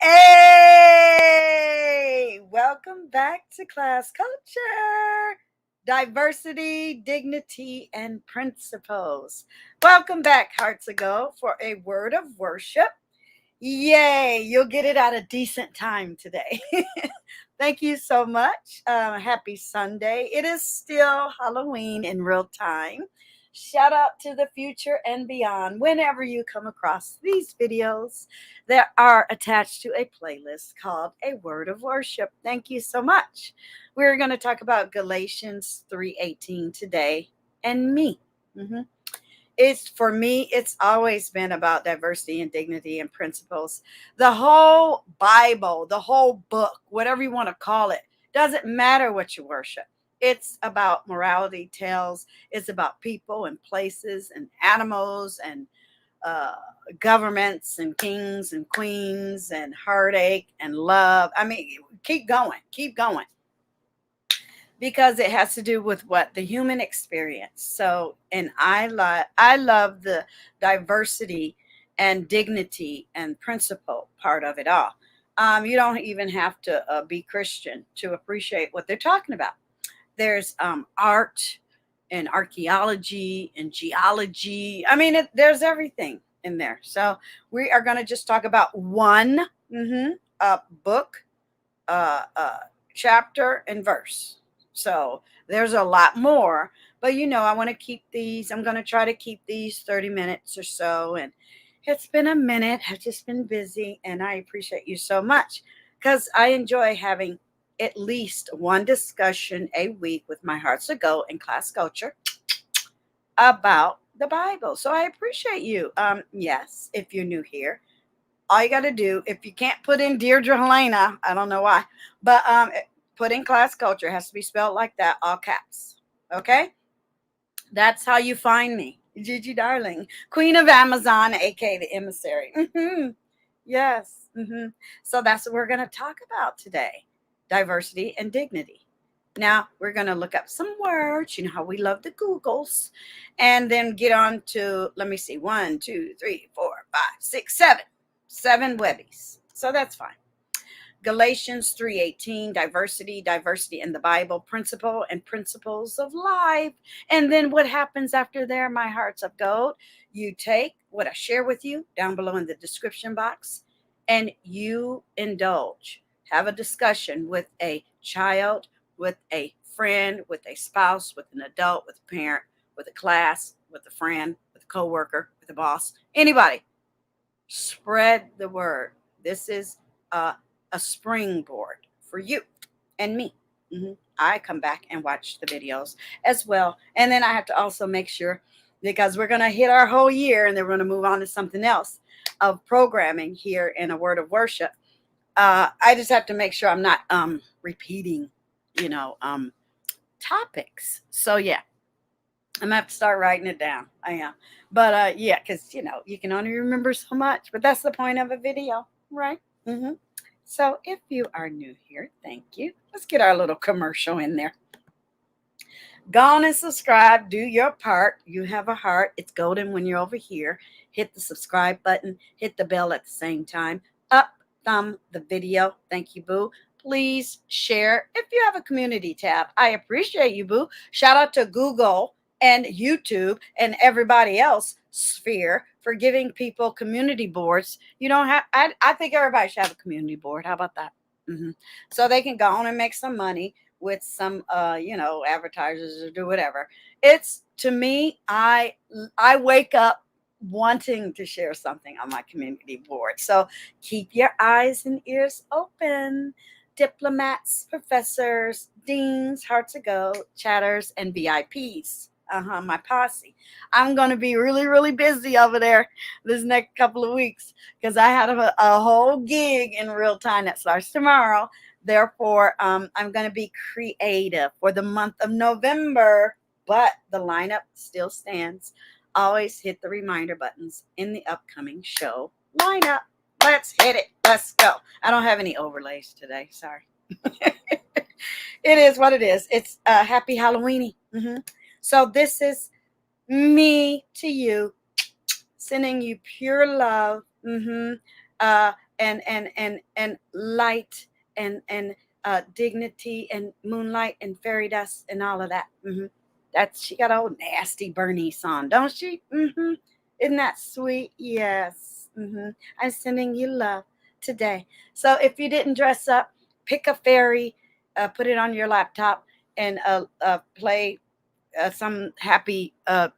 Hey, welcome back to Class Culture, Diversity, Dignity, and Principles. Welcome back, Hearts Ago, for a word of worship. Yay, you'll get it at a decent time today. Thank you so much. Happy Sunday. It is still Halloween in real time. Shout out to the future and beyond. Whenever you come across these videos that are attached to a playlist called A Word of Worship. Thank you so much. We're going to talk about Galatians 3:18 today and me. Mhm. It's for me, it's always been about diversity and dignity and principles. The whole Bible, the whole book, whatever you want to call it, doesn't matter what you worship. It's about morality tales. It's about people and places and animals and uh, governments and kings and queens and heartache and love. I mean, keep going because it has to do with what the human experience. So, and I love the diversity and dignity and principle part of it all. You don't even have to be Christian to appreciate what they're talking about. There's art and archaeology and geology. I mean, there's everything in there. So we are going to just talk about one book, uh, uh, chapter, and verse. So there's a lot more, but I want to keep these. I'm going to try to keep these 30 minutes or so. And it's been a minute. I've just been busy, and I appreciate you so much because I enjoy having at least one discussion a week with my Hearts Ago in Class Culture about the Bible. So I appreciate you. Yes, if you're new here, all you got to do, if you can't put in DEIRDREHELENA, I don't know why, but put in Class Culture. It has to be spelled like that, all caps. Okay? That's how you find me. Gigi Darling, Queen of Amazon, aka the emissary. Yes. So that's what we're going to talk about today, diversity and dignity. Now we're going to look up some words. You know how we love the Googles, and then get on to, let me see, 1, 2, 3, 4, 5, 6, 7 webbies. So that's fine. Galatians 3:18, diversity in the Bible, principle and principles of life. And then what happens after there, my hearts of gold? You take what I share with you down below in the description box, and you indulge. Have a discussion with a child, with a friend, with a spouse, with an adult, with a parent, with a class, with a friend, with a coworker, with a boss, anybody. Spread the word. This is a springboard for you and me. I come back and watch the videos as well. And then I have to also make sure, because we're going to hit our whole year and then we're going to move on to something else of programming here in a word of worship. I just have to make sure I'm not repeating, topics. So yeah, I'm gonna have to start writing it down. I am. But yeah, because you can only remember so much. But that's the point of a video, right? So if you are new here, thank you. Let's get our little commercial in there. Go on and subscribe. Do your part. You have a heart. It's golden when you're over here. Hit the subscribe button. Hit the bell at the same time. Up thumb the video. Thank you, boo. Please share if you have a community tab. I appreciate you, boo. Shout out to Google and YouTube and everybody else sphere for giving people community boards. You don't have, I think everybody should have a community board. How about that? So they can go on and make some money with some advertisers or do whatever. It's, to me, I wake up wanting to share something on my community board. So keep your eyes and ears open. Diplomats, professors, deans, Hearts Ago, chatters, and VIPs. My posse. I'm going to be really, really busy over there this next couple of weeks because I had a whole gig in real time that starts tomorrow. Therefore, I'm going to be creative for the month of November, but the lineup still stands. Always hit the reminder buttons in the upcoming show lineup. Let's hit it. Let's go. I don't have any overlays today. Sorry. It is what it is. It's happy Halloweeny. So this is me to you, sending you pure love, and light and dignity and moonlight and fairy dust and all of that. That's, she got old nasty Bernice on, don't she? Isn't that sweet? Yes. I'm sending you love today. So if you didn't dress up, pick a fairy, put it on your laptop, and play some happy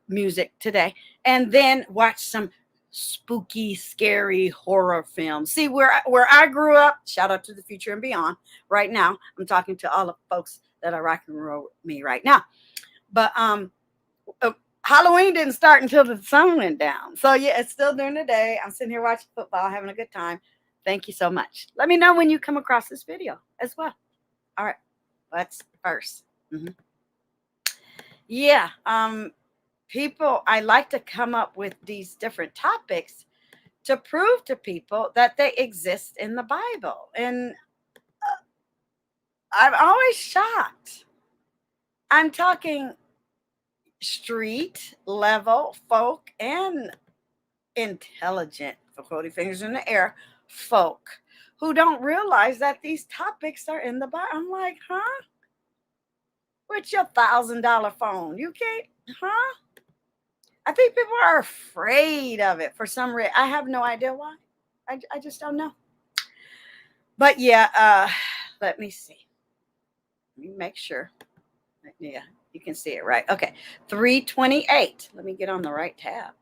music today, and then watch some spooky, scary horror films. See, where I grew up, shout out to the future and beyond. Right now, I'm talking to all the folks that are rock and roll with me right now. But Halloween didn't start until the sun went down. So yeah, it's still during the day. I'm sitting here watching football, having a good time. Thank you so much. Let me know when you come across this video as well. All right, let's first. Yeah, people, I like to come up with these different topics to prove to people that they exist in the Bible. And I'm always shocked. I'm talking street level folk and intelligent, for quoting fingers in the air, folk who don't realize that these topics are in the Bible. I'm like, huh? With your $1,000 phone, you can't, huh? I think people are afraid of it for some reason. I have no idea why. I just don't know. But yeah, let me see. Let me make sure. Yeah, you can see it right. Okay, 328. Let me get on the right tab.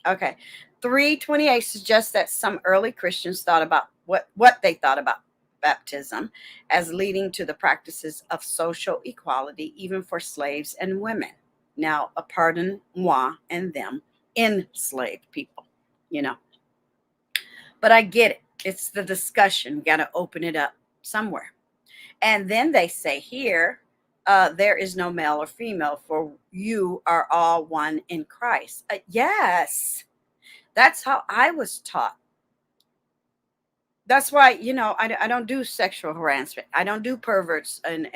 Okay, 328 suggests that some early Christians thought about what they thought about baptism as leading to the practices of social equality, even for slaves and women. Now, pardon moi and them, enslaved people, you know. But I get it. It's the discussion. Got to open it up somewhere. And then they say here, there is no male or female, for you are all one in Christ. Yes, that's how I was taught. That's why, you know, I don't do sexual harassment. I don't do perverts and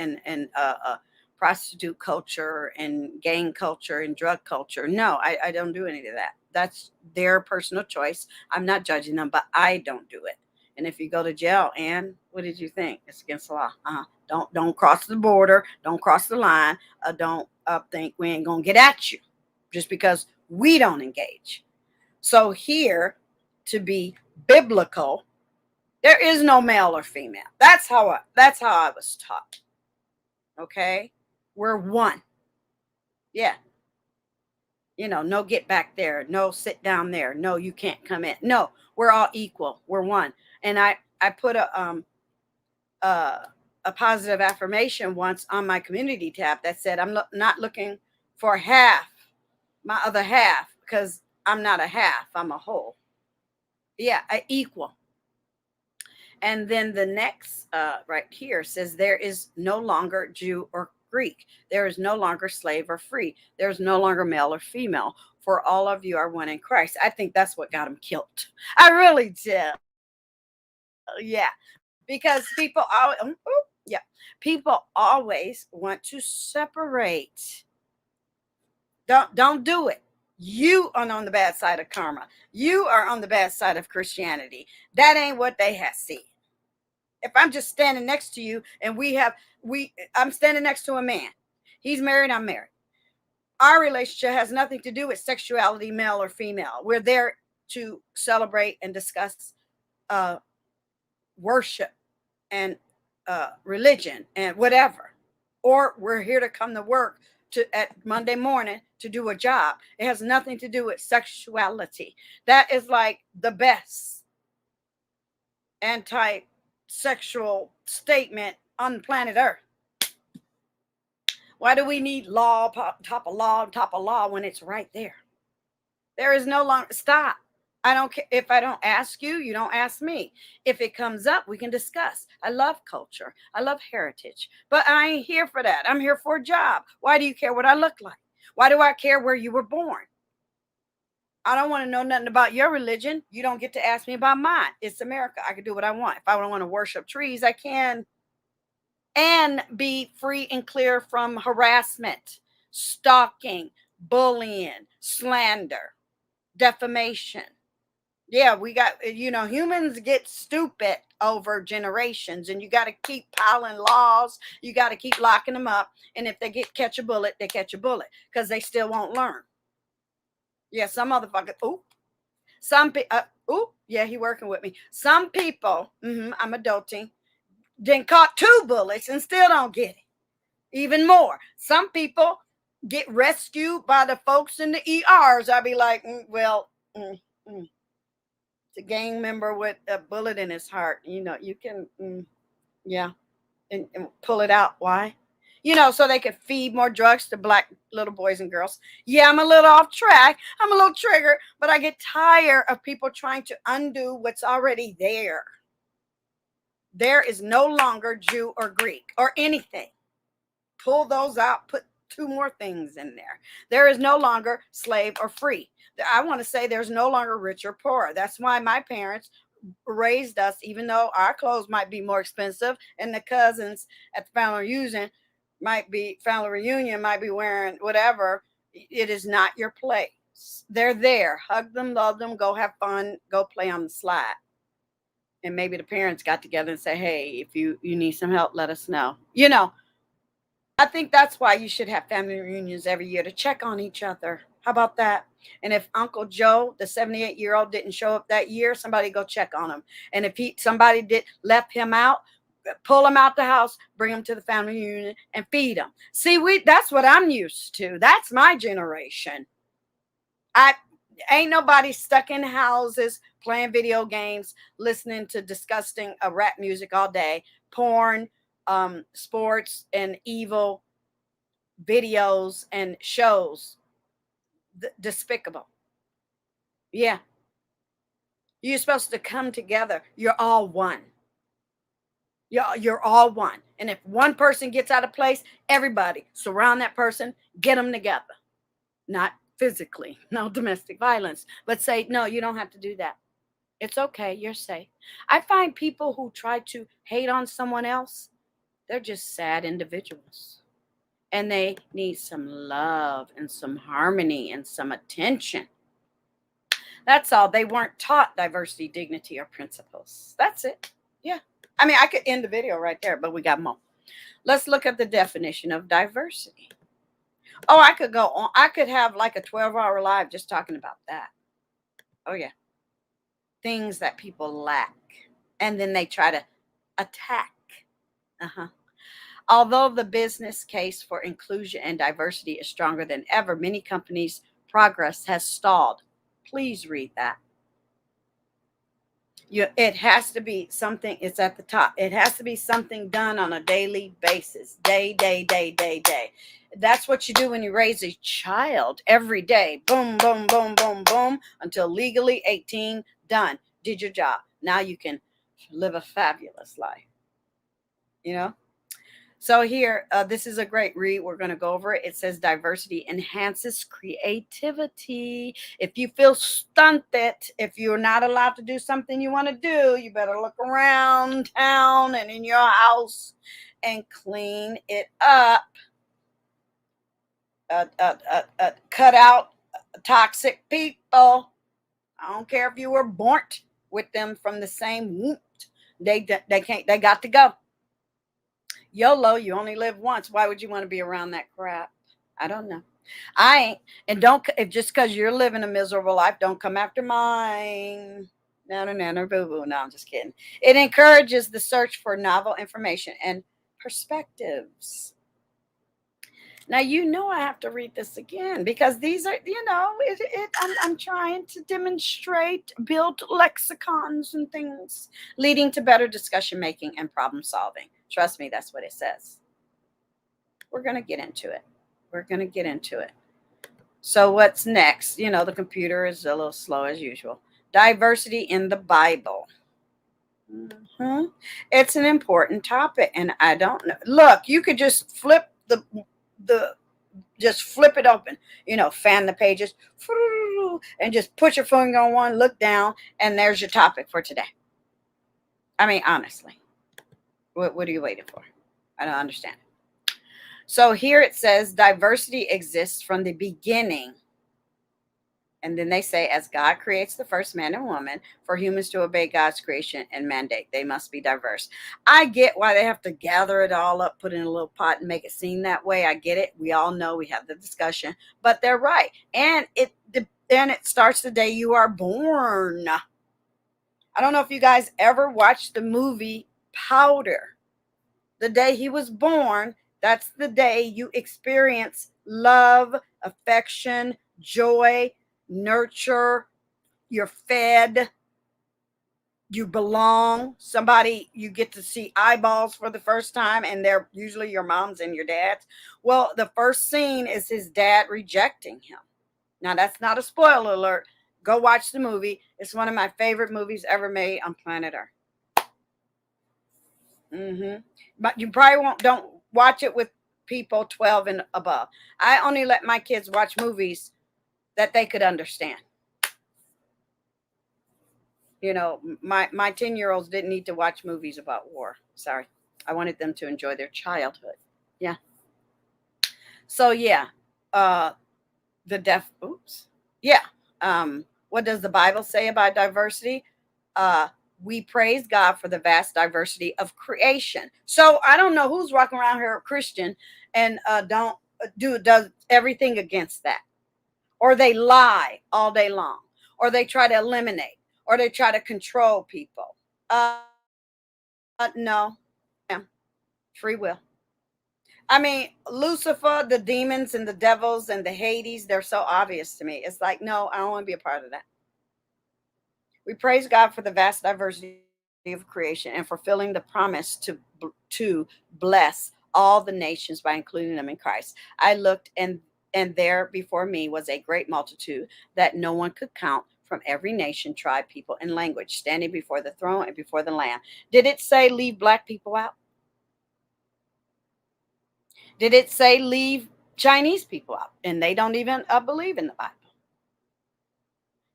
prostitute culture and gang culture and drug culture. No, I don't do any of that. That's their personal choice. I'm not judging them, but I don't do it. And if you go to jail, Ann, what did you think? It's against the law. Don't cross the border. Don't cross the line. Don't think we ain't gonna get at you just because we don't engage. So here, to be biblical, there is no male or female. That's how I was taught. Okay, we're one. Yeah. You know, no get back there, no sit down there, no you can't come in. No, we're all equal. We're one. And I put a positive affirmation once on my community tab that said I'm not looking for half, my other half, because I'm not a half, I'm a whole. Yeah, equal. And then the next right here says there is no longer Jew or Greek. There is no longer slave or free. There is no longer male or female. For all of you are one in Christ. I think that's what got him killed. I really do. Yeah, because people always, people always want to separate. Don't do it. You are on the bad side of karma. You are on the bad side of Christianity. That ain't what they have seen. If I'm just standing next to you and I'm standing next to a man. He's married, I'm married. Our relationship has nothing to do with sexuality, male or female. We're there to celebrate and discuss worship and religion and whatever. Or we're here to come to work at Monday morning to do a job. It has nothing to do with sexuality. That is like the best anti-sexual statement on planet Earth. Why do we need law, top of law, top of law when it's right there? There is no longer, stop. I don't care. If I don't ask you, you don't ask me. If it comes up, we can discuss. I love culture. I love heritage. But I ain't here for that. I'm here for a job. Why do you care what I look like? Why do I care where you were born? I don't want to know nothing about your religion. You don't get to ask me about mine. It's America. I can do what I want. If I want to worship trees, I can. And be free and clear from harassment, stalking, bullying, slander, defamation. Yeah, we got, humans get stupid over generations, and you got to keep piling laws. You got to keep locking them up. And if they catch a bullet, they catch a bullet because they still won't learn. Yeah, some motherfucker. Ooh, yeah, he working with me. Some people, I'm adulting, then caught 2 bullets and still don't get it. Even more. Some people get rescued by the folks in the ERs. I'd be like, it's a gang member with a bullet in his heart. You can, yeah, and pull it out. Why? So they could feed more drugs to black little boys and girls. Yeah, I'm a little off track. I'm a little triggered, but I get tired of people trying to undo what's already there. There is no longer Jew or Greek or anything. Pull those out, put 2 more things in there. There is no longer slave or free. I want to say there's no longer rich or poor. That's why my parents raised us, even though our clothes might be more expensive and the cousins at the family reunion might be wearing whatever. It is not your place. They're there. Hug them, love them, go have fun, go play on the slide. And maybe the parents got together and say, hey, if you need some help, let us know. I think that's why you should have family reunions every year to check on each other. How about that? And if Uncle Joe, the 78-year-old, didn't show up that year, somebody go check on him. And if somebody left him out, pull him out the house, bring him to the family reunion, and feed him. See, that's what I'm used to. That's my generation. Ain't nobody stuck in houses playing video games, listening to disgusting rap music all day, porn, sports, and evil videos and shows. Despicable. Yeah. You're supposed to come together. You're all one. You're all one. And if one person gets out of place, everybody surround that person, get them together. Not physically, no domestic violence, but say, no, you don't have to do that. It's okay. You're safe. I find people who try to hate on someone else, they're just sad individuals. And they need some love and some harmony and some attention. That's all. They weren't taught diversity, dignity, or principles. That's it. Yeah. I mean, I could end the video right there, but we got more. Let's look at the definition of diversity. Oh, I could go on. I could have like a 12-hour live just talking about that. Oh, yeah. Things that people lack. And then they try to attack. Although the business case for inclusion and diversity is stronger than ever, many companies' progress has stalled. Please read that. It has to be something. It's at the top. It has to be something done on a daily basis. Day. That's what you do when you raise a child every day. Boom, boom, boom, boom, boom, until legally 18, done. Did your job. Now you can live a fabulous life. So here, this is a great read. We're going to go over it. It says diversity enhances creativity. If you feel stunted, if you're not allowed to do something you want to do, you better look around town and in your house and clean it up. Cut out toxic people. I don't care if you were born with them from the same womb. They can't. They got to go. YOLO, you only live once. Why would you want to be around that crap? I don't know. I ain't. And if just because you're living a miserable life, don't come after mine. No, boo-boo. No, I'm just kidding. It encourages the search for novel information and perspectives. Now, I have to read this again because these are, I'm trying to demonstrate, build lexicons and things leading to better discussion making and problem solving. Trust me, that's what it says. We're going to get into it. So what's next? The computer is a little slow as usual. Diversity in the Bible. It's an important topic, and I don't know. Look, you could just flip just flip it open, fan the pages and just put your finger on one, look down, and there's your topic for today. I mean, honestly, what are you waiting for? I don't understand. So here it says diversity exists from the beginning And then they say, as God creates the first man and woman for humans to obey God's creation and mandate, they must be diverse. I get why they have to gather it all up, put it in a little pot, and make it seem that way. I get it. We all know, we have the discussion, but they're right. And it starts the day you are born. I don't know if you guys ever watched the movie Powder. The day he was born, that's the day you experience love, affection, joy, nurture. You're fed, you belong. Somebody, you get to see eyeballs for the first time, and they're usually your mom's and your dad's. Well, the first scene is his dad rejecting him. Now, that's not a spoiler alert. Go watch the movie. It's one of my favorite movies ever made on planet Earth. But you probably don't watch it with people 12 and above. I only let my kids watch movies that they could understand. You know, my 10-year-olds didn't need to watch movies about war. Sorry. I wanted them to enjoy their childhood. Yeah. So yeah, Yeah. What does the Bible say about diversity? We praise God for the vast diversity of creation. So I don't know who's walking around here a Christian and does everything against that. Or they lie all day long. Or they try to eliminate. Or they try to control people. No. Free will. I mean, Lucifer, the demons and the devils and the Hades, they're so obvious to me. It's like, no, I don't want to be a part of that. We praise God for the vast diversity of creation and fulfilling the promise to bless all the nations by including them in Christ. I looked, and there before me was a great multitude that no one could count, from every nation, tribe, people, and language, standing before the throne and before the Lamb. Did it say leave black people out? Did it say leave Chinese people out? And they don't even believe in the Bible.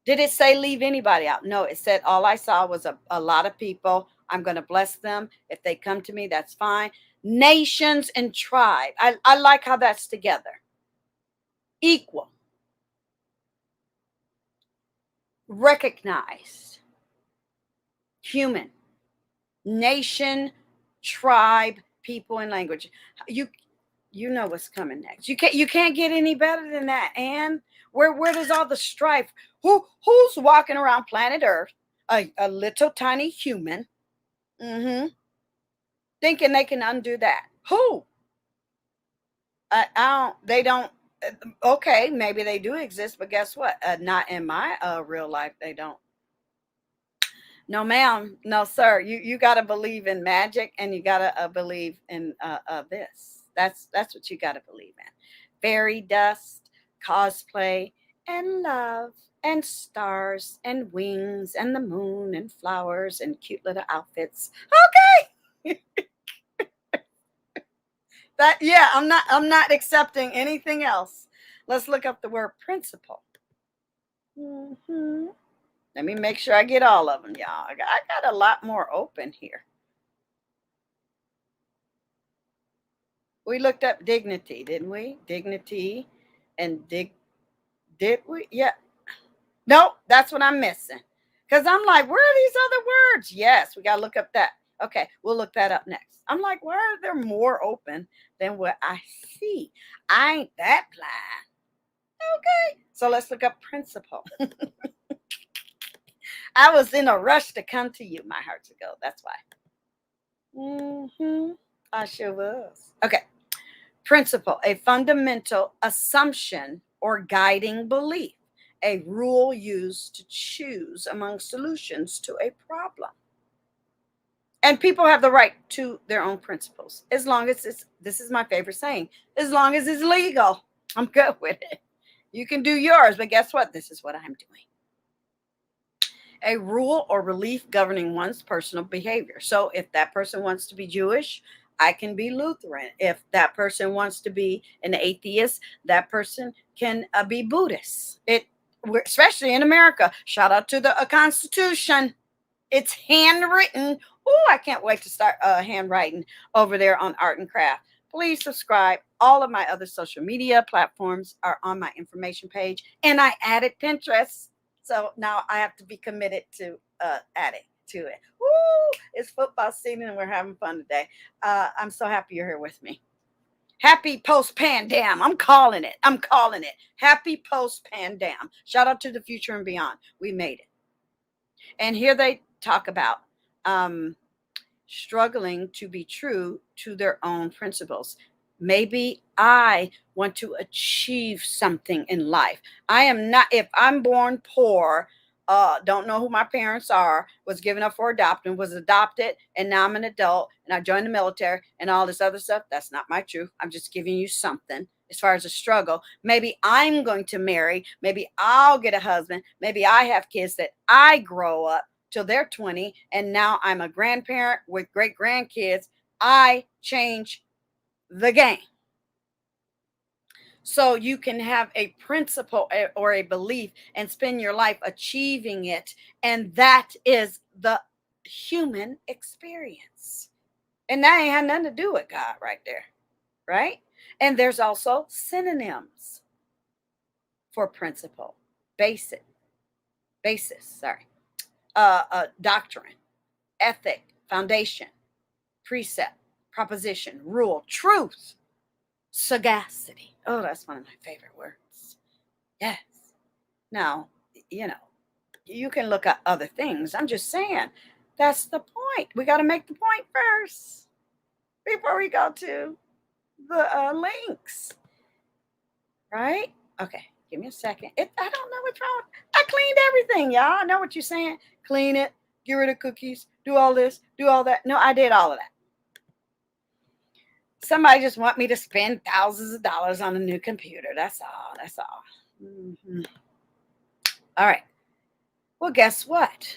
Did it say leave anybody out? No, it said all I saw was a lot of people. I'm going to bless them. If they come to me, that's fine. Nations and tribe. I like how that's together. Equal. Recognized. Human. Nation, tribe, people, and language. You know what's coming next. You can't get any better than that. And where does all the strife? Who's walking around planet Earth, a little tiny human, thinking they can undo that? Who? They don't. Okay, maybe they do exist, but guess what? Not in my real life. They don't. No, ma'am. No, sir. You got to believe in magic, and you got to believe in this. That's what you got to believe in. Fairy dust, cosplay, and love, and stars, and wings, and the moon, and flowers, and cute little outfits. Okay. I'm not accepting anything else. Let's look up the word principle. Let me make sure I get all of them, y'all. I got a lot more open here. We looked up dignity, didn't we? Dignity and did we? Yeah. No, that's what I'm missing. Because I'm like, where are these other words? Yes, we got to look up that. Okay, we'll look that up next. I'm like, why are there more open than what I see? I ain't that blind. Okay, so let's look up principle. I was in a rush to come to you, my heart to go. That's why. I sure was. Okay. Principle, a fundamental assumption or guiding belief, a rule used to choose among solutions to a problem. And people have the right to their own principles, as long as this is my favorite saying, as long as it's legal. I'm good with it. You can do yours, but guess what? This is what I'm doing. A rule or belief governing one's personal behavior. So if that person wants to be Jewish, I can be Lutheran. If that person wants to be an atheist, that person can be Buddhist. Especially in America. Shout out to the Constitution. It's handwritten. Oh, I can't wait to start handwriting over there on art and craft. Please subscribe. All of my other social media platforms are on my information page, and I added Pinterest. So now I have to be committed to adding to it. Woo! It's football season and we're having fun today. I'm so happy you're here with me. Happy post-pandem. I'm calling it. I'm calling it. Happy post-pandem. Shout out to the future and beyond. We made it. And here they talk about struggling to be true to their own principles. Maybe I want to achieve something in life. I am not, if I'm born poor, don't know who my parents are, was given up for adoption, was adopted, and now I'm an adult and I joined the military and all this other stuff. That's not my truth. I'm just giving you something as far as a struggle. Maybe I'm going to marry. Maybe I'll get a husband. Maybe I have kids that I grow up till they're 20 and now I'm a grandparent with great grandkids. I change the game. So you can have a principle or a belief and spend your life achieving it. And that is the human experience. And that ain't had nothing to do with God right there. Right? And there's also synonyms for principle, basis, doctrine, ethic, foundation, precept, proposition, rule, truth, sagacity. Oh, that's one of my favorite words. Yes. Now, you can look at other things. I'm just saying, that's the point. We got to make the point first before we go to the links. Right? Okay. Give me a second. I don't know what's wrong. I cleaned everything, y'all. I know what you're saying. Clean it, get rid of cookies, do all this, do all that. No, I did all of that. Somebody just want me to spend thousands of dollars on a new computer. That's all. That's all. Mm-hmm. All right. Well, guess what?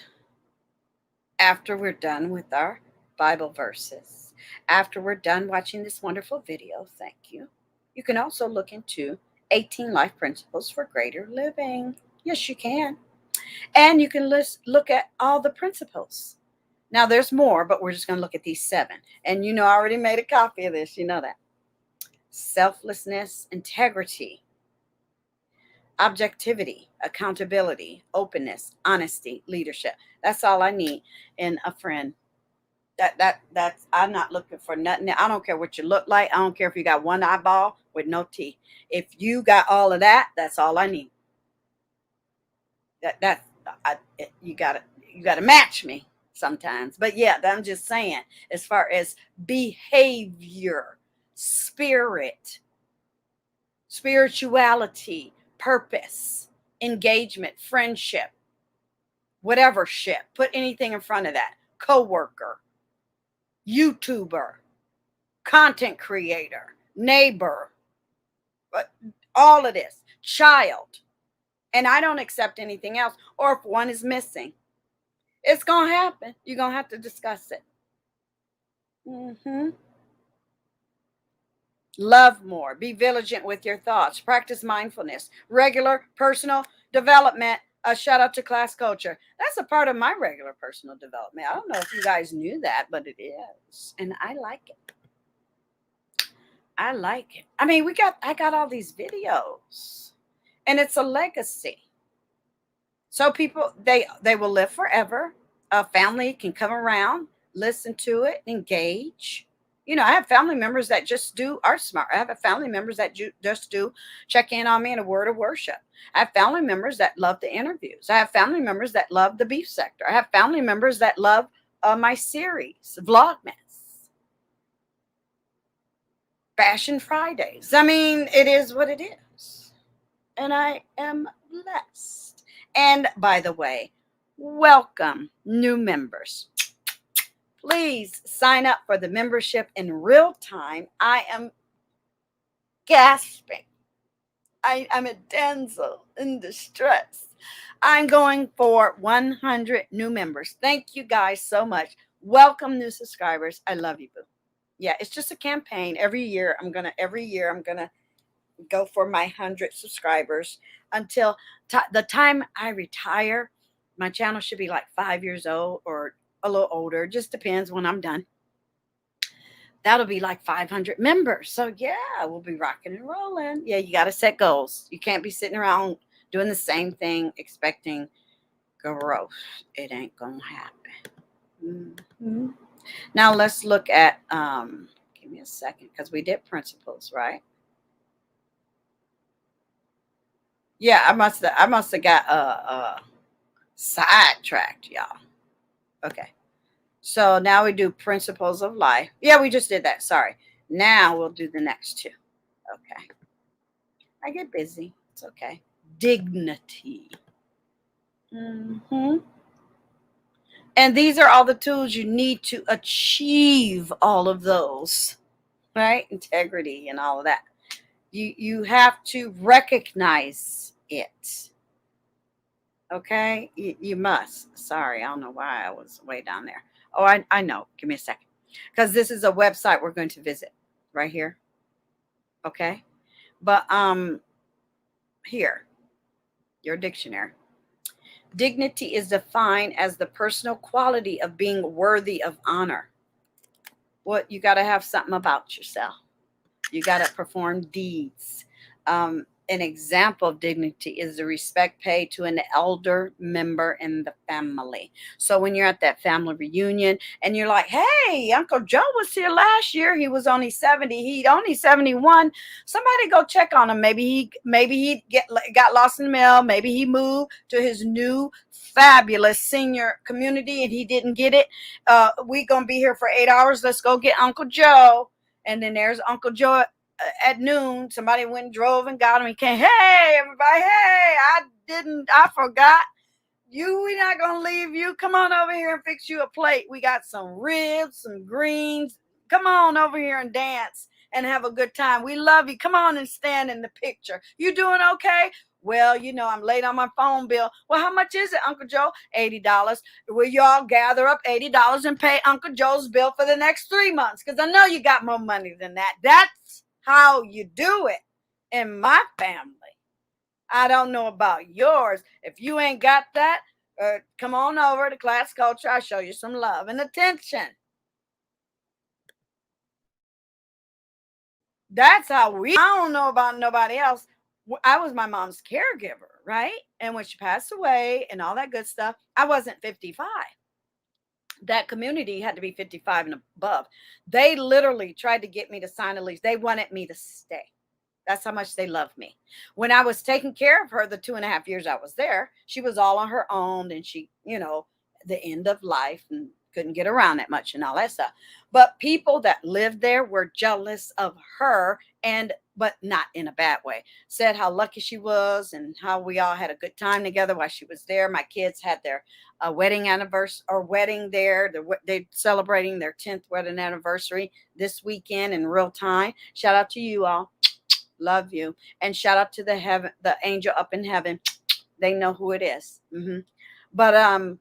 After we're done with our Bible verses, after we're done watching this wonderful video, thank you, you can also look into 18 life principles for greater living. Yes, you can. And you can look at all the principles. Now, there's more, but we're just going to look at these 7. And I already made a copy of this. You know that. Selflessness, integrity, objectivity, accountability, openness, honesty, leadership. That's all I need in a friend. That's I'm not looking for nothing. I don't care what you look like. I don't care if you got one eyeball with no teeth. If you got all of that, that's all I need. You gotta match me sometimes. But yeah, I'm just saying, as far as behavior, spirit, spirituality, purpose, engagement, friendship, whatever ship, put anything in front of that. Coworker, YouTuber, content creator, neighbor, all of this, child. And I don't accept anything else. Or if one is missing, it's going to happen. You're going to have to discuss it. Love more. Be vigilant with your thoughts. Practice mindfulness. Regular personal development. A shout out to Class Culture. That's a part of my regular personal development. I don't know if you guys knew that, but it is. And I like it. I like it. I mean, I got all these videos. And it's a legacy. So people, they will live forever. A family can come around, listen to it, engage. I have family members that just do Art Smart. I have family members that just do check in on me in a word of worship. I have family members that love the interviews. I have family members that love the beef sector. I have family members that love my series, Vlogmas, Fashion Fridays. I mean, it is what it is. And I am blessed. And by the way, welcome new members. Please sign up for the membership in real time. I am gasping. I'm a damsel in distress. I'm going for 100 new members. Thank you guys so much. Welcome new subscribers. I love you, boo. Yeah, it's just a campaign. Every year I'm gonna go for my 100 subscribers until the time I retire. My channel should be like 5 years old or a little older. Just depends when I'm done. That'll be like 500 members. So yeah, we'll be rocking and rolling. Yeah, you got to set goals. You can't be sitting around doing the same thing expecting growth. It ain't gonna happen. Mhm. Now let's look at give me a second because we did principles, right? Yeah, I must have got sidetracked, y'all. Okay. So now we do principles of life. Yeah, we just did that. Sorry. Now we'll do the next two. Okay. I get busy. It's okay. Dignity. Hmm. And these are all the tools you need to achieve all of those, right? Integrity and all of that. You have to recognize it. Okay? You must. Sorry, I don't know why I was way down there. Oh, I know. Give me a second. Because this is a website we're going to visit right here. Okay? But here, your dictionary. Dignity is defined as the personal quality of being worthy of honor. What you got to have something about yourself. You got to perform deeds. An example of dignity is the respect paid to an elder member in the family. So when you're at that family reunion and you're like, hey, Uncle Joe was here last year. He was only 70. He'd only 71. Somebody go check on him. Maybe he got lost in the mail. Maybe he moved to his new fabulous senior community and he didn't get it. We gonna be here for 8 hours. Let's go get Uncle Joe. And then there's Uncle Joe at noon. Somebody went and drove and got him. He came, hey, everybody, hey, I forgot. We're not going to leave you. Come on over here and fix you a plate. We got some ribs, some greens. Come on over here and dance and have a good time. We love you. Come on and stand in the picture. You doing okay? Well, I'm late on my phone bill. Well, how much is it, Uncle Joe? $80. Will y'all gather up $80 and pay Uncle Joe's bill for the next 3 months? Because I know you got more money than that. That's how you do it in my family. I don't know about yours. If you ain't got that, come on over to Class Culture. I'll show you some love and attention. That's how I don't know about nobody else. I was my mom's caregiver, right? And when she passed away and all that good stuff, I wasn't 55. That community had to be 55 and above. They literally tried to get me to sign a lease. They wanted me to stay. That's how much they loved me. When I was taking care of her, the 2.5 years I was there, she was all on her own and she, the end of life and couldn't get around that much and all that stuff. But people that lived there were jealous of her but not in a bad way. Said how lucky she was and how we all had a good time together while she was there. My kids had their wedding anniversary or wedding there. They're celebrating their 10th wedding anniversary this weekend in real time. Shout out to you all. Love you. And shout out to the angel up in heaven. They know who it is. But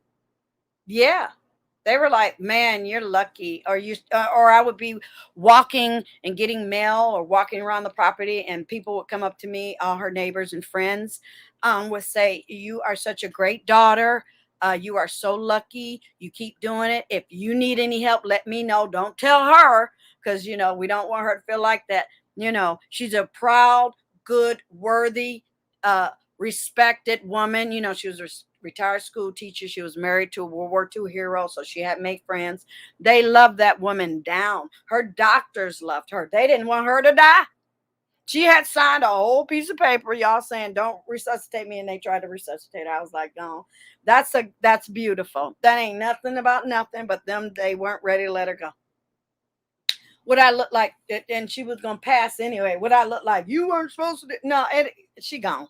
yeah, they were like, man, you're lucky. Or I would be walking and getting mail or walking around the property and people would come up to me, all her neighbors and friends, would say, you are such a great daughter. You are so lucky. You keep doing it. If you need any help, let me know. Don't tell her because, we don't want her to feel like that. She's a proud, good, worthy, respected woman. She was a retired school teacher. She was married to a World War II hero, so she had made friends. They loved that woman down. Her doctors loved her. They didn't want her to die. She had signed a whole piece of paper, y'all, saying, don't resuscitate me, and they tried to resuscitate her. I was like, no, that's beautiful. That ain't nothing about nothing, but they weren't ready to let her go. What I look like, and she was gonna pass anyway. What I look like, you weren't supposed to do. No, she gone.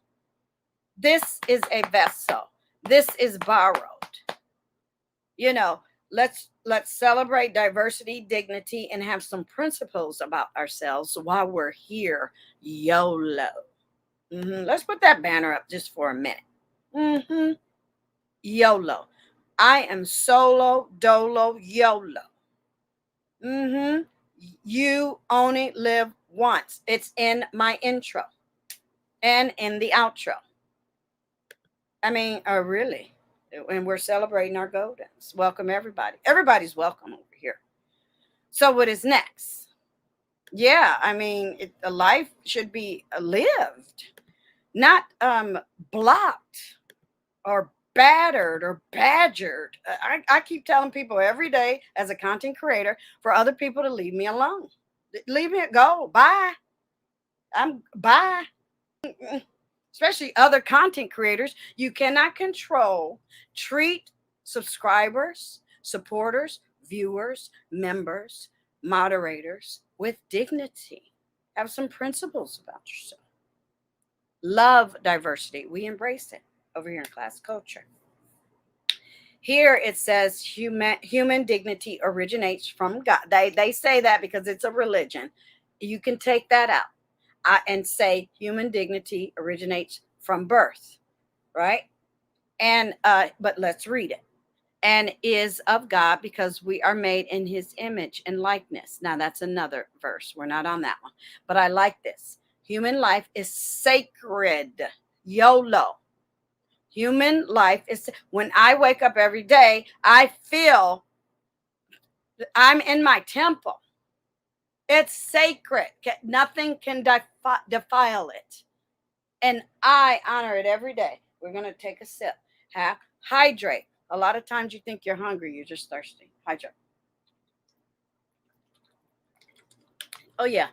This is a vessel. This is borrowed. Let's celebrate diversity, dignity, and have some principles about ourselves while we're here. YOLO. Let's put that banner up just for a minute. YOLO. I am solo, dolo, YOLO. You only live once. It's in my intro and in the outro. I mean, really. And we're celebrating our Goldens. Welcome everybody. Everybody's welcome over here. So what is next? Yeah, I mean, a life should be lived, not blocked or battered or badgered. I keep telling people every day as a content creator for other people to leave me alone. Leave me go. Bye. I'm bye. Especially other content creators. You cannot control, treat subscribers, supporters, viewers, members, moderators with dignity. Have some principles about yourself. Love diversity. We embrace it over here in class culture. Here it says human dignity originates from God. They say that because it's a religion. You can take that out and say human dignity originates from birth, right? And but let's read it. And is of God because we are made in his image and likeness. Now that's another verse. We're not on that one. But I like this. Human life is sacred. YOLO. Human life is, when I wake up every day, I feel I'm in my temple. It's sacred. Nothing can defile it. And I honor it every day. We're going to take a sip. Hydrate. A lot of times you think you're hungry, you're just thirsty. Hydrate. Oh, yeah.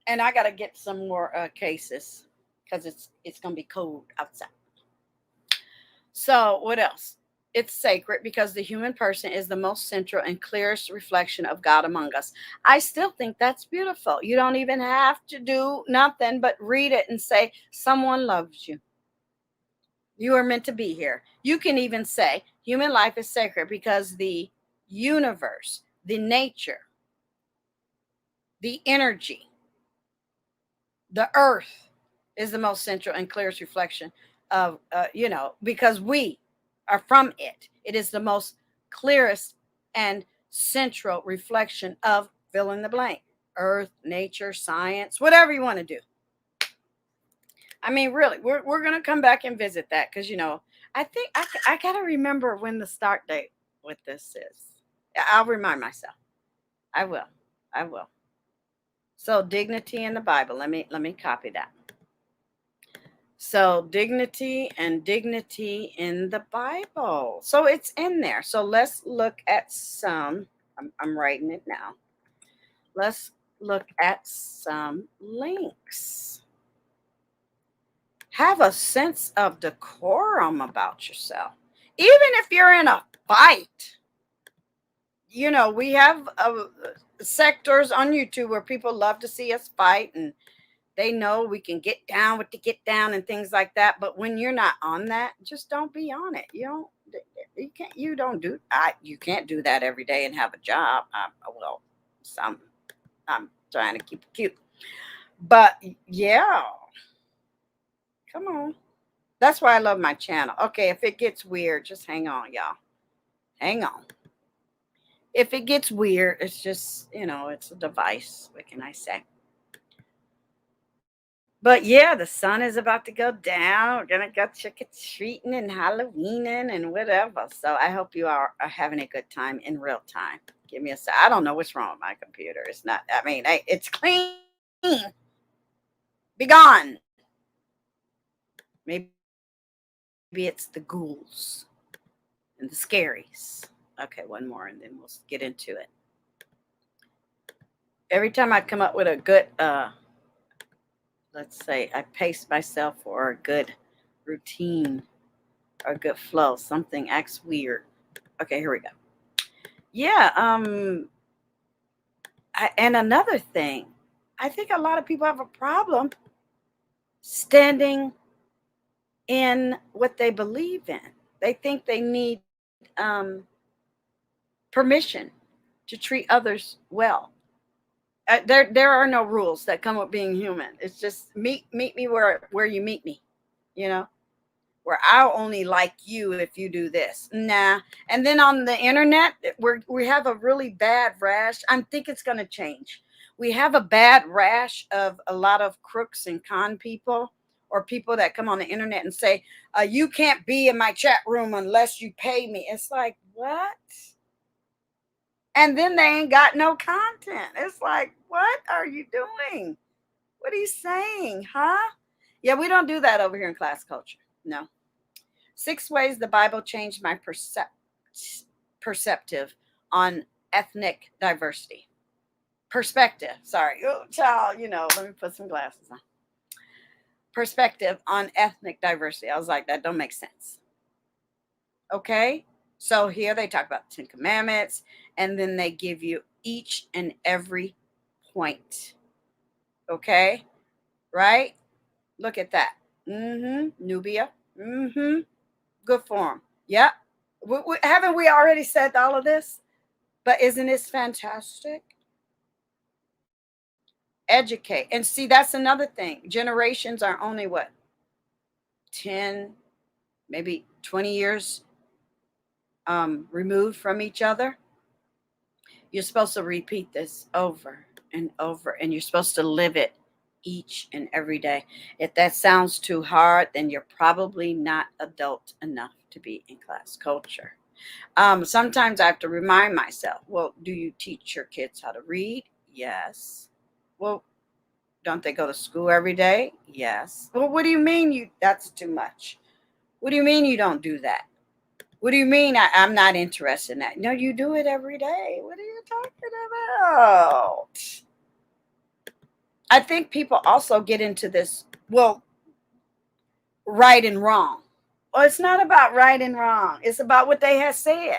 And I got to get some more cases because it's going to be cold outside. So what else? It's sacred because the human person is the most central and clearest reflection of God among us. I still think that's beautiful. You don't even have to do nothing but read it and say, someone loves you. You are meant to be here. You can even say human life is sacred because the universe, the nature, the energy, the earth is the most central and clearest reflection of, because we are from it. It is the most clearest and central reflection of fill in the blank. Earth, nature, science, whatever you want to do. I mean, really, we're going to come back and visit that because, I think I got to remember when the start date with this is. I'll remind myself. I will. So dignity in the Bible. Let me copy that. So dignity and dignity in the Bible. So it's in there. So let's look at some. I'm writing it now. Let's look at some links. Have a sense of decorum about yourself. Even if you're in a fight. We have sectors on YouTube where people love to see us fight and they know we can get down with the get down and things like that. But when you're not on that, just don't be on it. You can't do that every day and have a job. I'm trying to keep it cute. But yeah, come on. That's why I love my channel. Okay, if it gets weird, just hang on, y'all. Hang on. If it gets weird, it's just, it's a device. What can I say? But yeah, the sun is about to go down. We're going to go trick-or-treating and Halloweening and whatever. So I hope you are having a good time in real time. Give me a sec. I don't know what's wrong with my computer. It's not, it's clean. Be gone. Maybe it's the ghouls and the scaries. Okay, one more and then we'll get into it. Every time I come up with a good, let's say I pace myself for a good routine or a good flow, something acts weird. Okay, here we go. Yeah, and another thing, I think a lot of people have a problem standing in what they believe in. They think they need permission to treat others well. There are no rules that come with being human. It's just meet me where you meet me, where I'll only like you if you do this. Nah. And then on the internet, we have a really bad rash. I think it's going to change. We have a bad rash of a lot of crooks and con people or people that come on the internet and say, you can't be in my chat room unless you pay me. It's like, what? And then they ain't got no content. It's like, what are you doing? What are you saying, huh? Yeah, we don't do that over here in class culture. No. 6 ways the Bible changed my perceptive on ethnic diversity. Perspective. Sorry. Oh, child, let me put some glasses on. Perspective on ethnic diversity. I was like, that don't make sense. Okay? So here they talk about the 10 Commandments, and then they give you each and every point. Okay? Right? Look at that. Nubia. Good form. Yep. Haven't we already said all of this? But isn't this fantastic? Educate. And see, that's another thing. Generations are only what? 10, maybe 20 years removed from each other. You're supposed to repeat this over and over, and you're supposed to live it each and every day. If that sounds too hard, then you're probably not adult enough to be in class culture. Sometimes I have to remind myself, well, do you teach your kids how to read? Yes. Well, don't they go to school every day? Yes. Well, what do you mean that's too much? What do you mean you don't do that? What do you mean I'm not interested in that? No, you do it every day. What are you talking about? I think people also get into this, well, right and wrong. Well, it's not about right and wrong. It's about what they have said.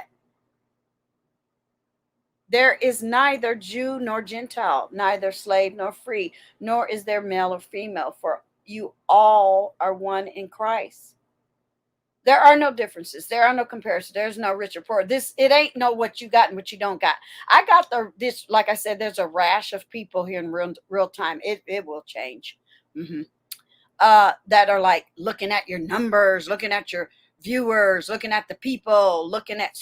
There is neither Jew nor Gentile, neither slave nor free, nor is there male or female, for you all are one in Christ. There are no differences. There are no comparisons. There's no rich or poor. It ain't no what you got and what you don't got. I got this, like I said, there's a rash of people here in real time. It will change. That are like looking at your numbers, looking at your viewers, looking at the people, looking at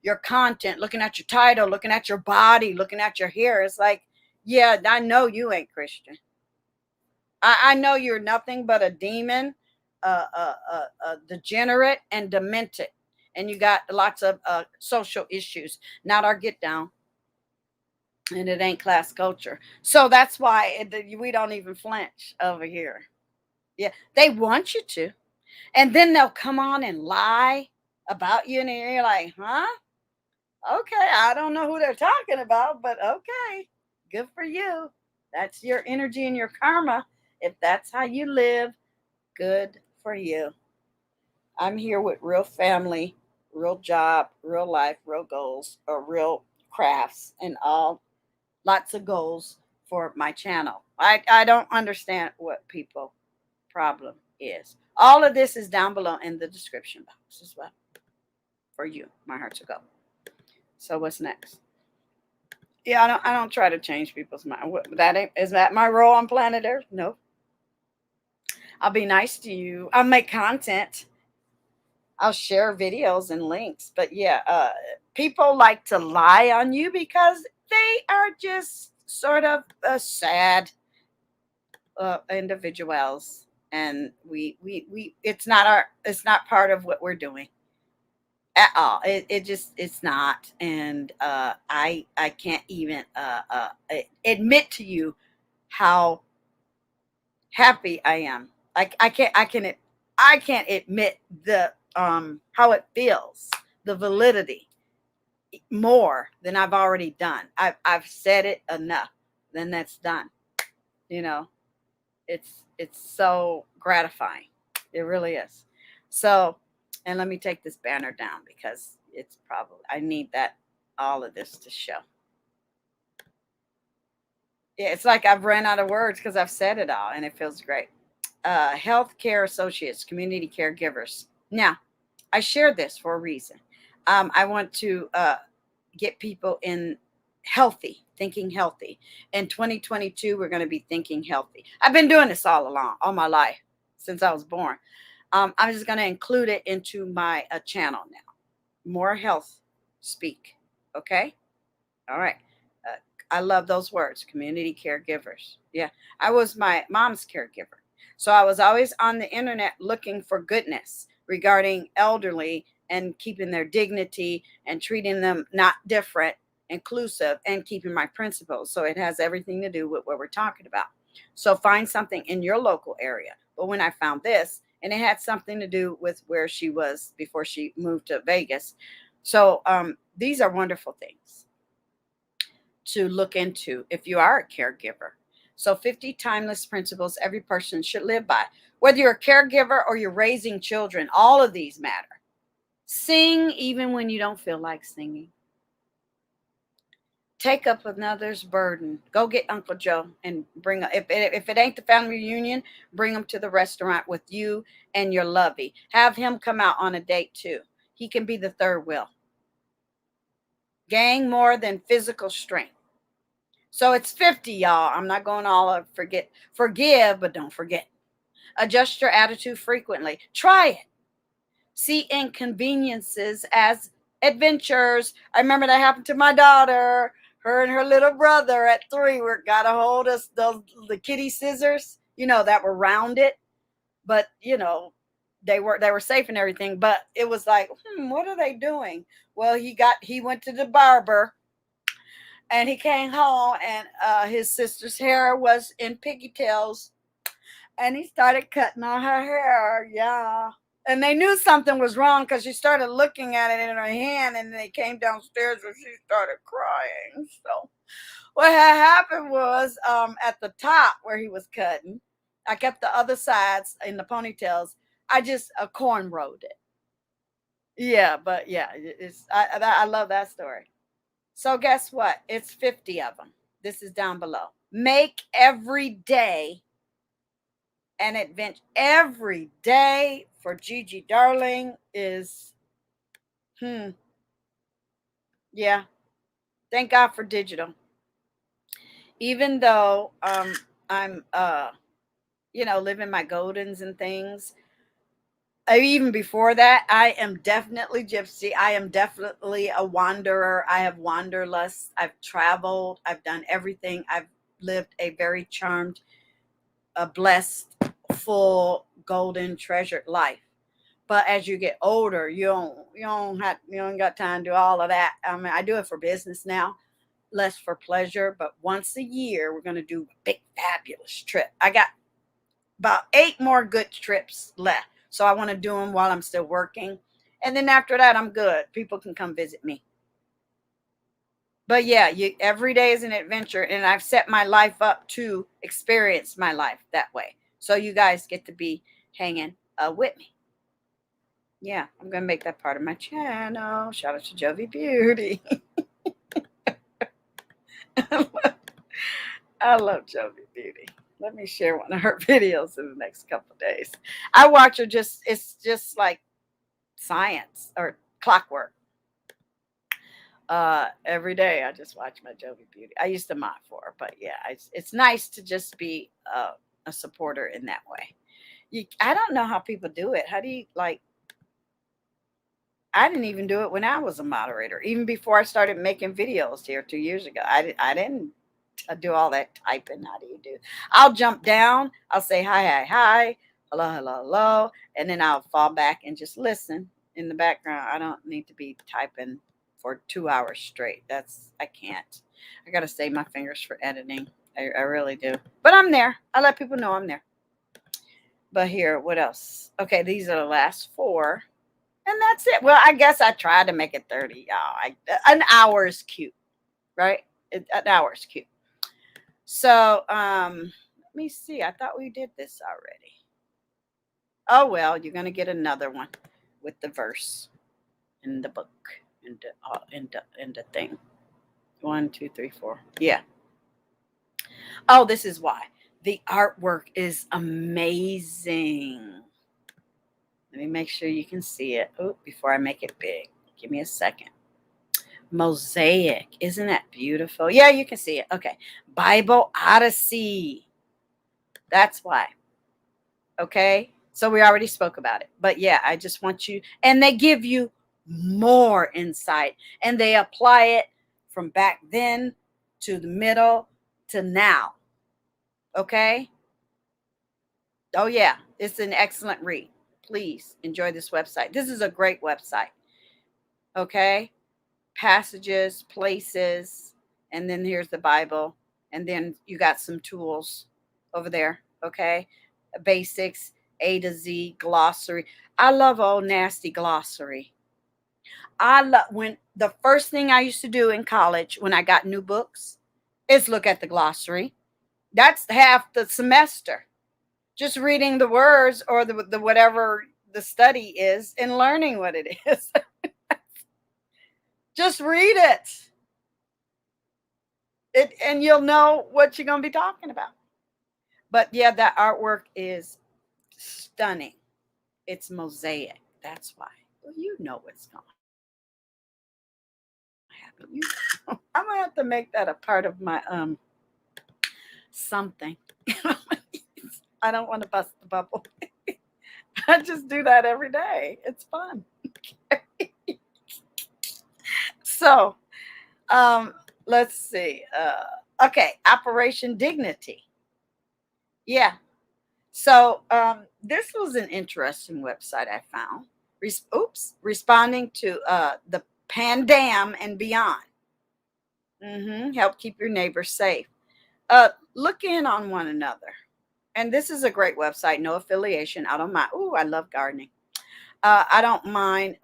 your content, looking at your title, looking at your body, looking at your hair. It's like, yeah, I know you ain't Christian. I know you're nothing but a demon, degenerate and demented, and you got lots of social issues. Not our get down, and it ain't class culture. So that's why we don't even flinch over here. Yeah, they want you to, and then they'll come on and lie about you, and you're like, huh? Okay, I don't know who they're talking about, but okay, good for you. That's your energy and your karma. If that's how you live, good for you. I'm here with real family, real job, real life, real goals, or real crafts, and all lots of goals for my channel. I don't understand what people problem is. All of this is down below in the description box as well for you, my hearts will go. So what's next? Yeah, I don't try to change people's mind. Is that my role on planet Earth? No. I'll be nice to you. I'll make content. I'll share videos and links. But yeah, people like to lie on you because they are just sort of sad individuals, and we it's not part of what we're doing at all. It's not, and I can't even admit to you how happy I am. I can't admit the how it feels, the validity, more than I've already done. I've said it enough. Then that's done. It's so gratifying. It really is. So, and let me take this banner down because it's probably, I need all of this to show. Yeah, it's like I've ran out of words because I've said it all, and it feels great. Healthcare associates, community caregivers. Now, I share this for a reason. I want to get people in thinking healthy. In 2022, we're going to be thinking healthy. I've been doing this all my life, since I was born. I'm just going to include it into my channel now. More health speak. Okay. All right. I love those words, community caregivers. Yeah. I was my mom's caregiver. So I was always on the internet looking for goodness regarding elderly and keeping their dignity and treating them not different inclusive, and keeping my principles. So it has everything to do with what we're talking about. So find something in your local area. But when I found this, and it had something to do with where she was before she moved to Vegas. So these are wonderful things to look into if you are a caregiver. So 50 timeless principles every person should live by. Whether you're a caregiver or you're raising children, all of these matter. Sing even when you don't feel like singing. Take up another's burden. Go get Uncle Joe and bring, if it ain't the family reunion, bring him to the restaurant with you and your lovey. Have him come out on a date too. He can be the third wheel. Gain more than physical strength. So it's 50, y'all. I'm not going all of forgive, but don't forget. Adjust your attitude frequently. Try it. See inconveniences as adventures. I remember that happened to my daughter. Her and her little brother at 3 got a hold of the kitty scissors, that were rounded, but they were safe and everything. But it was like, what are they doing? Well, he went to the barber, and he came home, and his sister's hair was in pigtails, and he started cutting on her hair. Yeah. And they knew something was wrong because she started looking at it in her hand, and they came downstairs and she started crying. So what had happened was at the top where he was cutting, I kept the other sides in the ponytails. I just cornrowed it. Yeah, but yeah, I love that story. So guess what? It's 50 of them. This is down below. Make every day an adventure. Every day for Gigi Darling is, yeah. Thank God for digital. Even though I'm living my goldens and things. Even before that, I am definitely gypsy. I am definitely a wanderer. I have wanderlust. I've traveled. I've done everything. I've lived a very charmed, blessed, full, golden, treasured life. But as you get older, you don't got time to do all of that. I mean, I do it for business now, less for pleasure. But once a year, we're going to do a big, fabulous trip. I got about 8 more good trips left. So I want to do them while I'm still working. And then after that, I'm good. People can come visit me. But yeah, every day is an adventure. And I've set my life up to experience my life that way. So you guys get to be hanging with me. Yeah, I'm going to make that part of my channel. Shout out to Jovi Beauty. I love Jovi Beauty. Let me share one of her videos in the next couple of days. I watch her it's just like science or clockwork. Every day I just watch my Jovi Beauty. I used to mod for her, but yeah, it's nice to just be a supporter in that way. I don't know how people do it. How do you I didn't even do it when I was a moderator. Even before I started making videos here 2 years ago, I didn't do all that typing. How do you do? I'll jump down. I'll say hi, hello, hello, hello, and then I'll fall back and just listen in the background. I don't need to be typing for 2 hours straight. I can't. I got to save my fingers for editing. I really do. But I'm there. I let people know I'm there. But here, what else? Okay, these are the last 4. And that's it. Well, I guess I tried to make it 30, y'all. An hour is cute, right? An hour is cute. So, let me see. I thought we did this already. Oh, well, you're going to get another one with the verse in the book, in the thing. 1, 2, 3, 4. Yeah. Oh, this is why. The artwork is amazing. Let me make sure you can see it. Oh, before I make it big. Give me a second. Mosaic. Isn't that beautiful? Yeah, you can see it. Okay. Bible Odyssey. That's why. Okay. So we already spoke about it. But yeah, I just want you. And they give you more insight. And they apply it from back then to the middle to now. Okay. Oh, yeah. It's an excellent read. Please enjoy this website. This is a great website. Okay. passages, places, and then here's the Bible. And then you got some tools over there, okay? Basics, A to Z, glossary. I love old nasty glossary. I love when the first thing I used to do in college when I got new books is look at the glossary. That's half the semester. Just reading the words or the whatever the study is and learning what it is. Just read it and you'll know what you're going to be talking about. But yeah, that artwork is stunning. It's mosaic. That's why. Well, you know what's going to happen. I'm going to have to make that a part of my something. I don't want to bust the bubble. I just do that every day. It's fun. So, let's see. Okay, Operation Dignity. Yeah. So, this was an interesting website I found. Responding to the pandam and beyond. Help keep your neighbors safe. Look in on one another. And this is a great website, no affiliation. I don't mind. Ooh, I love gardening. I don't mind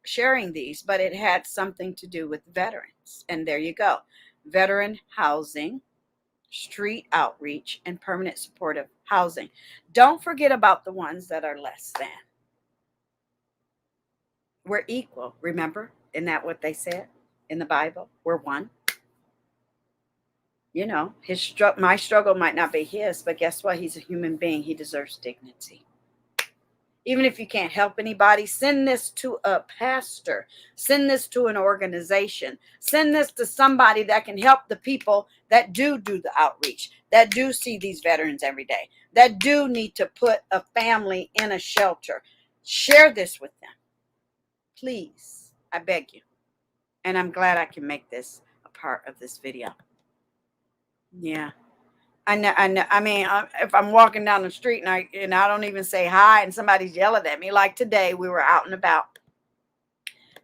sharing these, but it had something to do with veterans. And there you go. Veteran housing, street outreach, and permanent supportive housing. Don't forget about the ones that are less than. We're equal, remember? Isn't that what they said in the Bible? We're one. You know, my struggle might not be his, but guess what? He's a human being. He deserves dignity. Even if you can't help anybody, send this to a pastor. Send this to an organization. Send this to somebody that can help the people that do the outreach, that do see these veterans every day, that do need to put a family in a shelter. Share this with them. Please, I beg you. And I'm glad I can make this a part of this video. Yeah. I know. I mean, if I'm walking down the street and I don't even say hi and somebody's yelling at me, like today we were out and about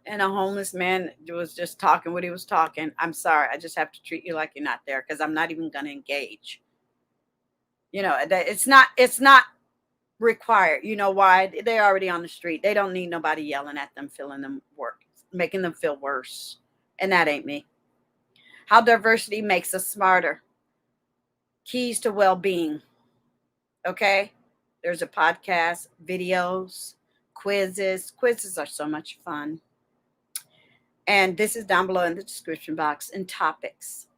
and a homeless man was just talking what he was talking. I'm sorry. I just have to treat you like you're not there because I'm not even going to engage. You know, it's not required. You know why? They're already on the street. They don't need nobody yelling at them, feeling them work, making them feel worse. And that ain't me. How diversity makes us smarter. Keys to well-being. Okay, there's a podcast, videos, quizzes. Quizzes are so much fun. And this is down below in the description box. And topics.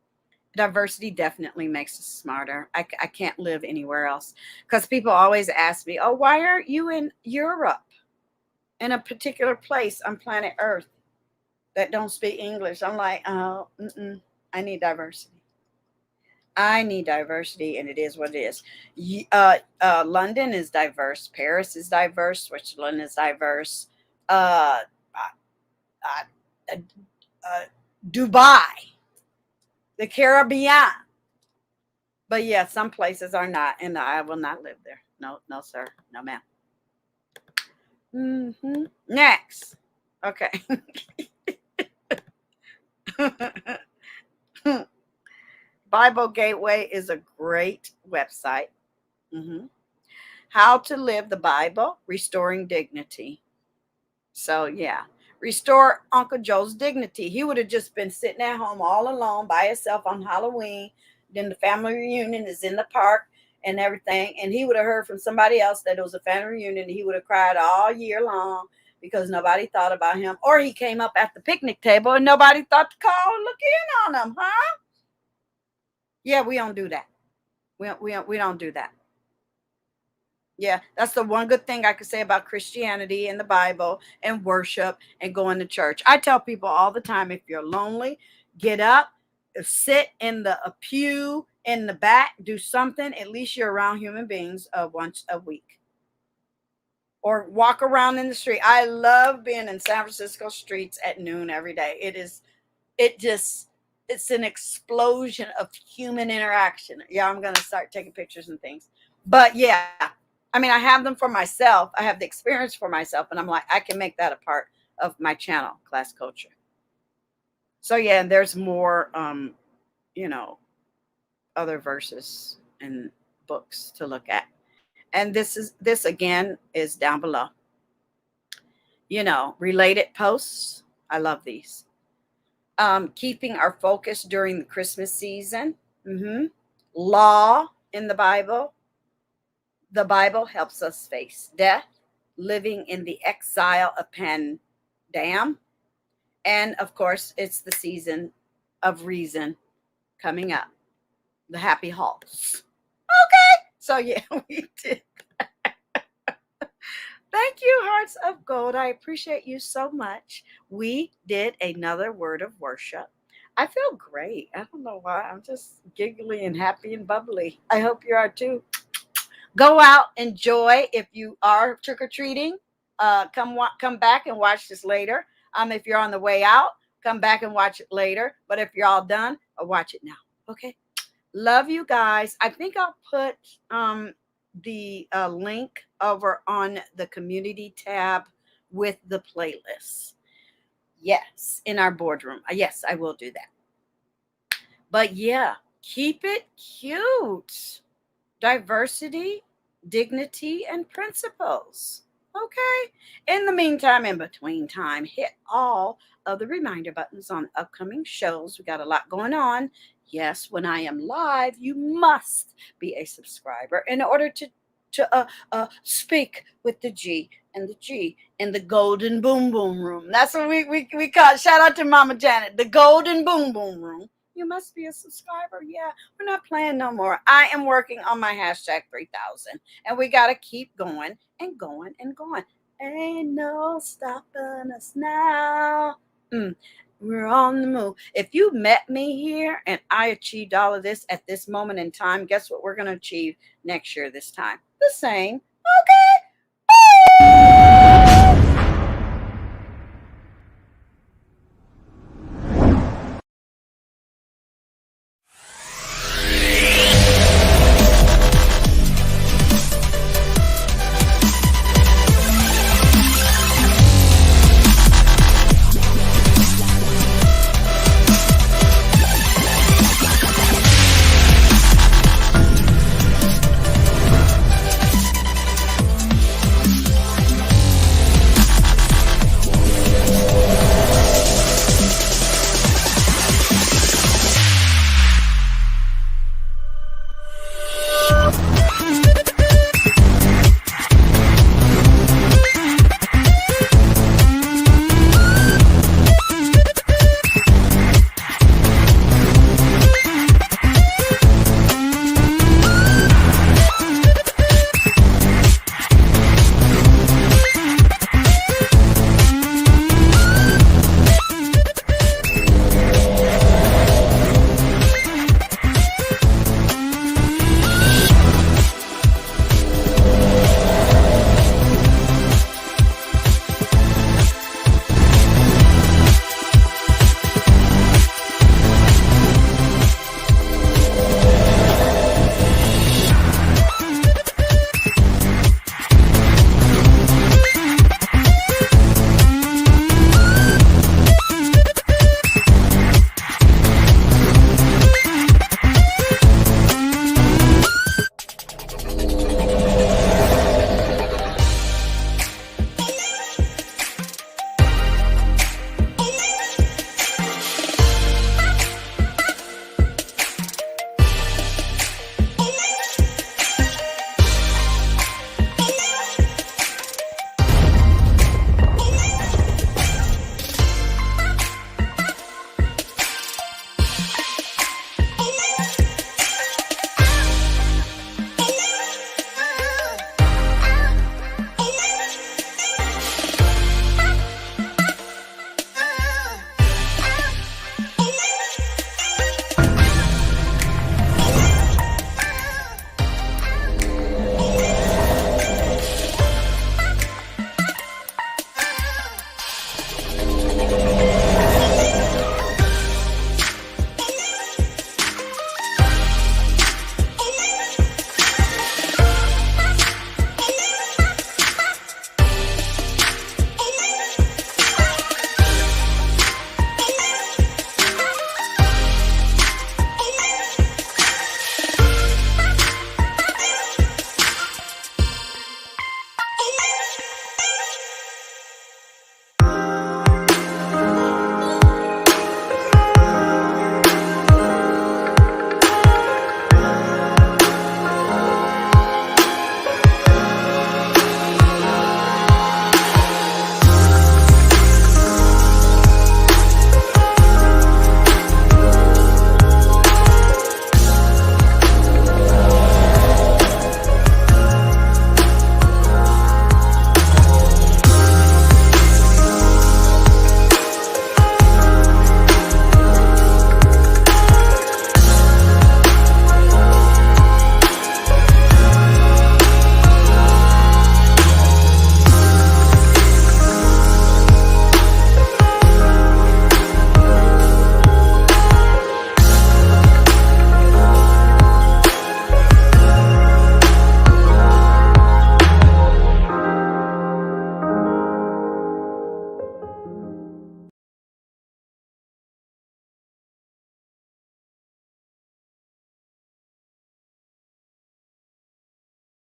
Diversity definitely makes us smarter. I can't live anywhere else because people always ask me, oh, why aren't you in Europe, in a particular place on planet Earth that don't speak English? I'm like, oh, I need diversity. I need diversity, and it is what it is. London is diverse. Paris is diverse. Switzerland is diverse. Uh, uh, uh, Dubai, the Caribbean. But yeah, some places are not, and I will not live there. No, no, sir. No, ma'am. Next. Okay. Bible Gateway is a great website. How to live the Bible, restoring dignity. So yeah, restore Uncle Joe's dignity. He would have just been sitting at home all alone by himself on Halloween. Then the family reunion is in the park and everything. And he would have heard from somebody else that it was a family reunion. He would have cried all year long because nobody thought about him. Or he came up at the picnic table and nobody thought to call and look in on him, huh? Yeah, we don't do that. We don't do that. Yeah, that's the one good thing I could say about Christianity and the Bible and worship and going to church. I tell people all the time, if you're lonely, get up, sit in a pew in the back, do something. At least you're around human beings once a week. Or walk around in the street. I love being in San Francisco streets at noon every day. It's an explosion of human interaction. Yeah, I'm going to start taking pictures and things. But yeah, I mean, I have them for myself. I have the experience for myself. And I'm like, I can make that a part of my channel, Class Culture. So yeah, and there's more, you know, other verses and books to look at. And this again is down below. You know, related posts. I love these. Keeping our focus during the Christmas season. Law in the Bible. The Bible helps us face death, living in the exile of Pandam. And of course, it's the season of reason coming up, the happy halls. Okay. So, yeah, we did. Thank you, Hearts of Gold. I appreciate you so much. We did another word of worship. I feel great. I don't know why. I'm just giggly and happy and bubbly. I hope you are too. Go out, enjoy. If you are trick or treating, come back and watch this later. If you're on the way out, come back and watch it later. But if you're all done, watch it now. Okay. Love you guys. I think I'll put the link over on the community tab with the playlist. Yes, in our boardroom. Yes, I will do that. But yeah, keep it cute. Diversity, dignity, and principles. Okay. In the meantime, in between time, hit all of the reminder buttons on upcoming shows. We got a lot going on. Yes, when I am live, you must be a subscriber in order to speak with the G and the G in the golden boom boom room. That's what we call it. Shout out to Mama Janet, the golden boom boom room. You must be a subscriber. Yeah, we're not playing no more. I am working on my hashtag 3000, and we got to keep going and going and going. Ain't no stopping us now. We're on the move. If you met me here and I achieved all of this at this moment in time, guess what we're going to achieve next year this time? The same. Okay. Bye.